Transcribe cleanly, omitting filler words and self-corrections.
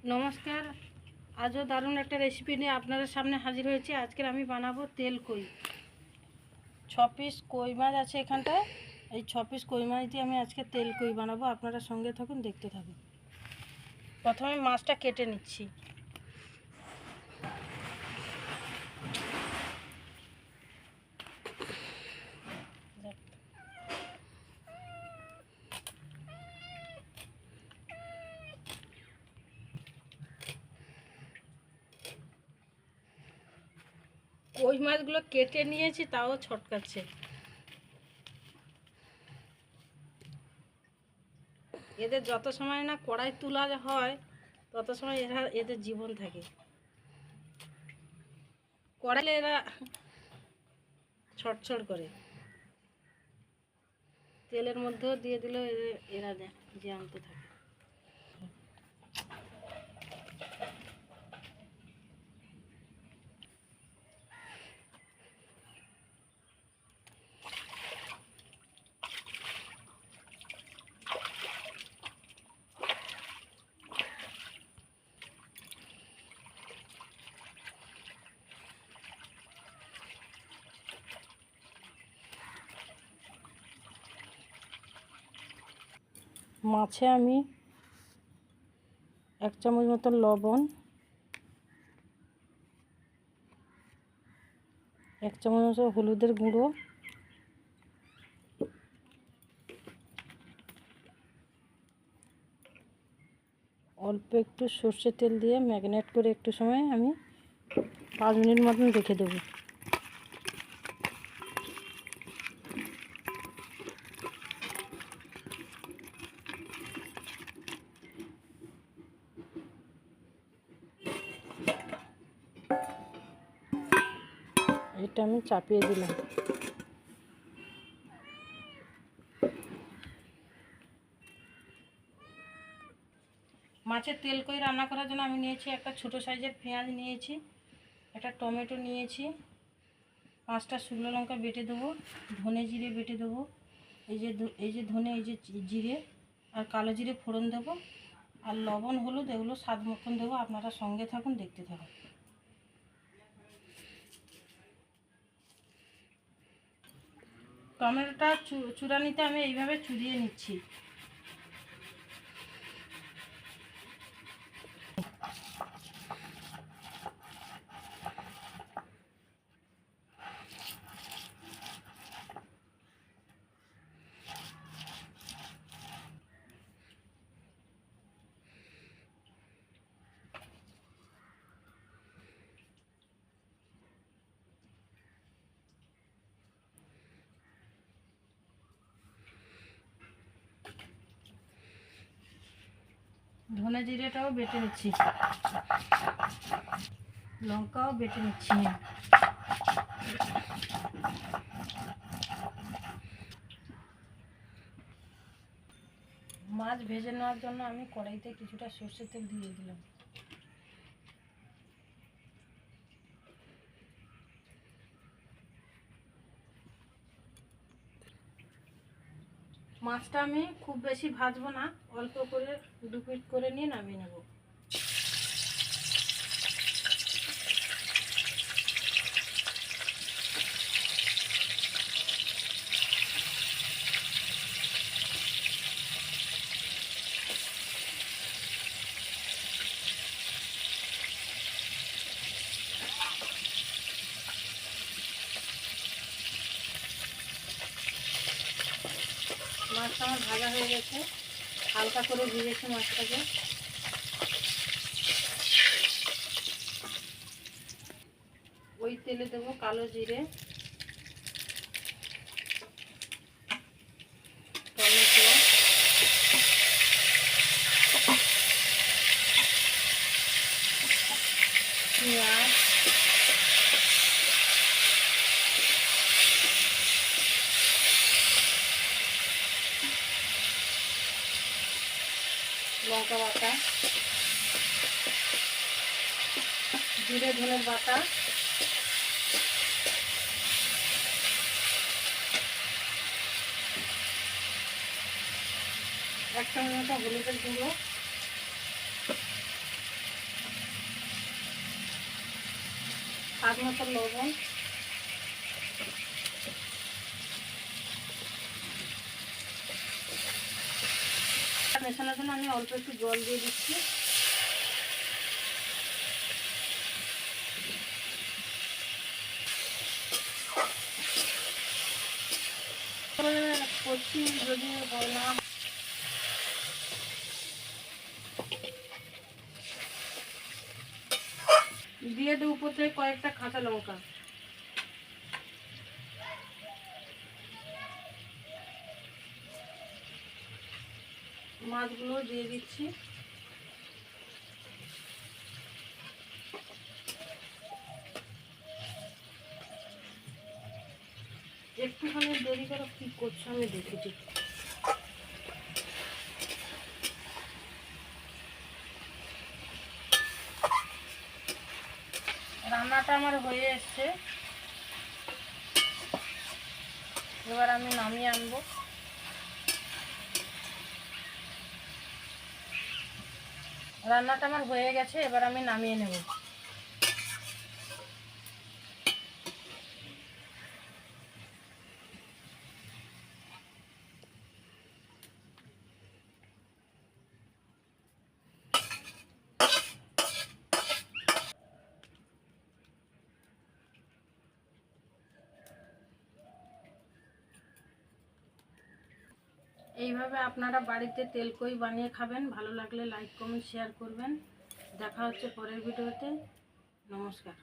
নমস্কার। আজও দারুণ একটা রেসিপি নিয়ে আপনাদের সামনে হাজির হয়েছি। আজকের আমি বানাবো তেল কই। 6 পিস কই মাছ আছে এখানটায়। এই 6 পিস কই মাছ দিয়ে আমি আজকে তেল কই বানাবো। আপনারা সঙ্গে থাকুন, দেখতে থাকুন। প্রথমে মাছটা কেটে নিচ্ছি। কই মাছগুলো কেটে নিয়েছি, তাও ছটকাচ্ছে। এদের যত সময় না কড়াই তোলা হয় তত সময় এদের জীবন থাকে। কড়াইলে এরা ছটছট করে। তেলের মধ্যেও দিয়ে দিলেও এরা জ্যান্ত থাকে। মাছে আমি 1 চামচ মতো লবণ, 1 চামচ মতো হলুদের গুঁড়ো, অল্প একটু সর্ষের তেল দিয়ে ম্যারিনেট করে একটু সময় আমি 5 মিনিট মতন রেখে দেবো। এটা আমি চাপিয়ে দিলাম। মাছের তেল কই রান্না করার জন্য আমি নিয়েছি একটা ছোট সাইজের পেঁয়াজ নিয়েছি, একটা টমেটো নিয়েছি, 5টা শুকনো লঙ্কা বেটে দেবো, ধনে জিরে বেটে দেবো, এই যে ধনে, এই যে জিরে আর কালো জিরে ফোড়ন দেবো, আর লবণ হলুদ এগুলো স্বাদ মতন দেবো। আপনারা সঙ্গে থাকুন, দেখতে থাকুন। টমেটোটা চুরানিতে আমি এইভাবে চুরিয়ে নিচ্ছি। ধনে জিরেটাও বেটে নিচ্ছি, লঙ্কাও বেটে নিচ্ছি। মাছ ভেজে নেওয়ার জন্য আমি কড়াইতে কিছুটা সর্ষের তেল দিয়ে দিলাম। মাছটা আমি খুব বেশি ভাজবো না, অল্প করে 2 পিস করে নিয়ে নামিয়ে নেব। মাছটা আমার ভাজা হয়ে গেছে, হালকা করে ভেজেছি মাছটাকে। ওই তেলে দেবো কালো জিরে, টমেটো, পেঁয়াজ, লঙ্কা বাটা, জিরে ধনের বাটা, 1 চামচ মতো হলুদের গুঁড়ো, স্বাদ মতো লবণ, মেশানোর জন্য আমি অল্প একটু জল দিয়ে দিচ্ছি। কচি যদি না দিয়ে দেবো উপর থেকে কয়েকটা কাঁচা লঙ্কা। মাছগুলো দিয়ে দিচ্ছি। একটুখানি দেরি করে কি করছো আমি দেখেছি। রান্নাটা আমার হয়ে এসছে, এবার আমি নামিয়ে আনবো। রান্নাটা আমার হয়ে গেছে, এবার আমি নামিয়ে নেব। এইভাবে আপনারা বাড়িতে তেলকই বানিয়ে খাবেন। ভালো লাগলে লাইক কমেন্ট শেয়ার করবেন। দেখা হচ্ছে পরের ভিডিওতে। নমস্কার।